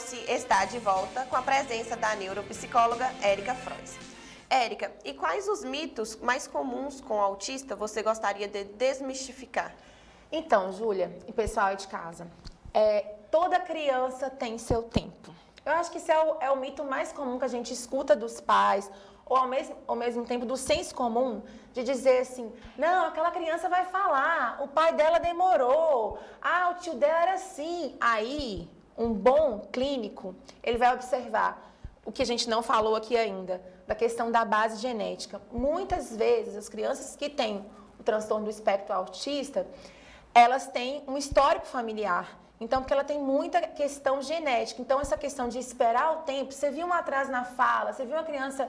Doce está de volta com a presença da neuropsicóloga Érica Frois. Érica, e quais os mitos mais comuns com o autista você gostaria de desmistificar? Então, Júlia e pessoal aí de casa, toda criança tem seu tempo. Eu acho que isso é o mito mais comum que a gente escuta dos pais, ou ao mesmo tempo do senso comum, de dizer assim, não, aquela criança vai falar, o pai dela demorou, o tio dela era assim. Aí, um bom clínico, ele vai observar o que a gente não falou aqui ainda, da questão da base genética. Muitas vezes, as crianças que têm o transtorno do espectro autista, elas têm um histórico familiar. Então, porque ela tem muita questão genética. Então, essa questão de esperar o tempo, você viu um atraso na fala, você viu uma criança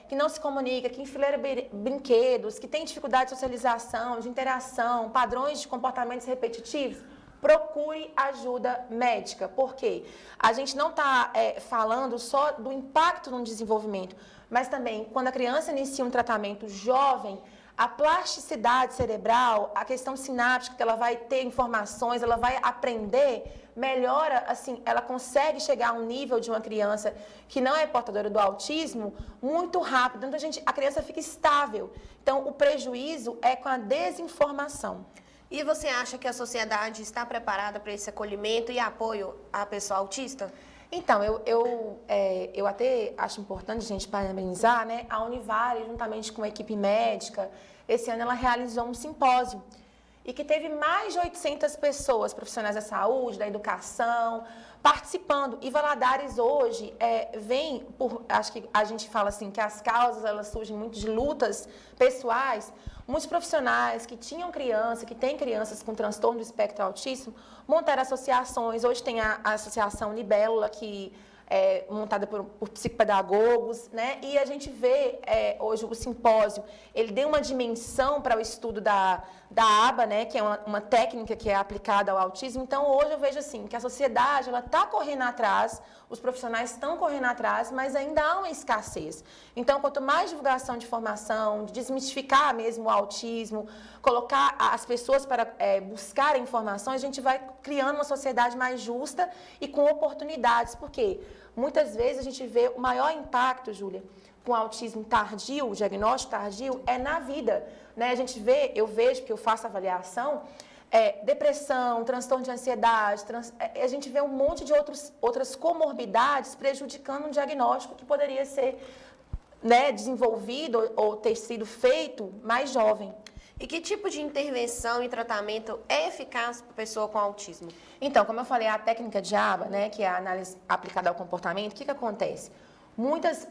que não se comunica, que enfileira brinquedos, que tem dificuldade de socialização, de interação, padrões de comportamentos repetitivos, procure ajuda médica. Por quê? A gente não está falando só do impacto no desenvolvimento, mas também quando a criança inicia um tratamento jovem, a plasticidade cerebral, a questão sináptica, que ela vai ter informações, ela vai aprender, melhora, assim, ela consegue chegar a um nível de uma criança que não é portadora do autismo muito rápido. Então, a criança fica estável. Então, o prejuízo é com a desinformação. E você acha que a sociedade está preparada para esse acolhimento e apoio à pessoa autista? Então, eu até acho importante a gente parabenizar, né, a Univale, juntamente com a equipe médica, esse ano ela realizou um simpósio e que teve mais de 800 pessoas, profissionais da saúde, da educação, participando. E Valadares hoje vem, acho que a gente fala assim, que as causas elas surgem muito de lutas pessoais. Muitos profissionais que tinham criança, que têm crianças com transtorno do espectro autista, montaram associações. Hoje tem a Associação Libélula, que é montada por psicopedagogos, né? E a gente vê hoje o simpósio, ele deu uma dimensão para o estudo da ABA, né? Que é uma técnica que é aplicada ao autismo. Então, hoje eu vejo assim, que a sociedade está correndo atrás, os profissionais estão correndo atrás, mas ainda há uma escassez. Então, quanto mais divulgação de informação, de desmistificar mesmo o autismo, colocar as pessoas para buscarem informações, a gente vai criando uma sociedade mais justa e com oportunidades. Por quê? Muitas vezes a gente vê o maior impacto, Júlia, com autismo tardio, o diagnóstico tardio, é na vida, né? Eu vejo, porque eu faço avaliação, depressão, transtorno de ansiedade, a gente vê um monte de outras comorbidades prejudicando um diagnóstico que poderia ser, né, desenvolvido ou ter sido feito mais jovem. E que tipo de intervenção e tratamento é eficaz para a pessoa com autismo? Então, como eu falei, a técnica de ABA, né, que é a análise aplicada ao comportamento, o que acontece?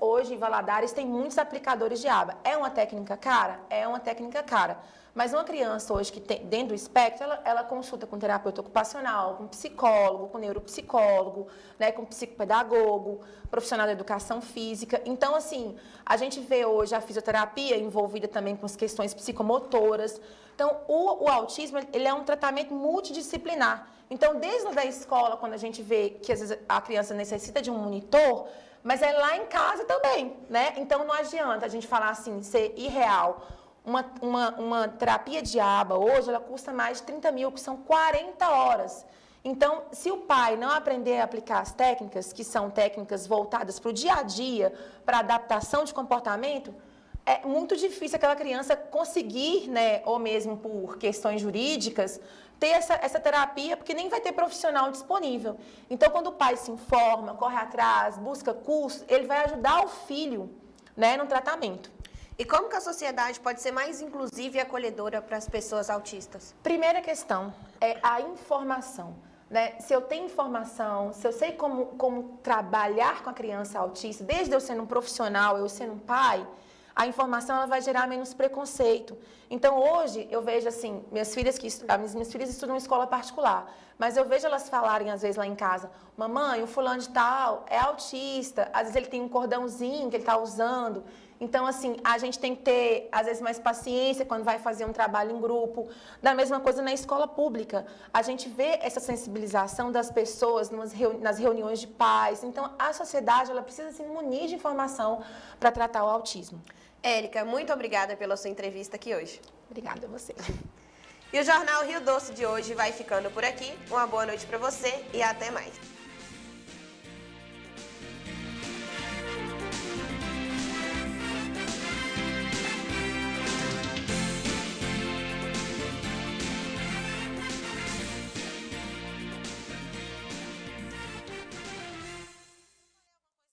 Hoje, em Valadares, tem muitos aplicadores de ABA. É uma técnica cara? É uma técnica cara. Mas uma criança hoje que tem dentro do espectro, ela consulta com terapeuta ocupacional, com psicólogo, com neuropsicólogo, né, com psicopedagogo, profissional da educação física. Então, assim, a gente vê hoje a fisioterapia envolvida também com as questões psicomotoras. Então, o autismo, ele é um tratamento multidisciplinar. Então, desde a escola, quando a gente vê que às vezes a criança necessita de um monitor, mas é lá em casa também, né? Então, não adianta a gente falar assim, ser irreal. Uma terapia de ABA hoje, ela custa mais de 30 mil, que são 40 horas. Então, se o pai não aprender a aplicar as técnicas, que são técnicas voltadas para o dia a dia, para adaptação de comportamento, é muito difícil aquela criança conseguir, né, ou mesmo por questões jurídicas, ter essa terapia, porque nem vai ter profissional disponível. Então, quando o pai se informa, corre atrás, busca cursos, ele vai ajudar o filho, né, no tratamento. E como que a sociedade pode ser mais inclusiva e acolhedora para as pessoas autistas? Primeira questão é a informação, né? Se eu tenho informação, se eu sei como trabalhar com a criança autista, desde eu sendo um profissional, eu sendo um pai, a informação ela vai gerar menos preconceito. Então, hoje, eu vejo assim, minhas filhas estudam em escola particular, mas eu vejo elas falarem, às vezes, lá em casa, mamãe, o fulano de tal é autista, às vezes ele tem um cordãozinho que ele está usando. Então, assim, a gente tem que ter, às vezes, mais paciência quando vai fazer um trabalho em grupo. Da mesma coisa na escola pública. A gente vê essa sensibilização das pessoas nas reuniões de pais. Então, a sociedade ela precisa se munir de informação para tratar o autismo. Érica, muito obrigada pela sua entrevista aqui hoje. Obrigada a você. E o Jornal Rio Doce de hoje vai ficando por aqui. Uma boa noite para você e até mais.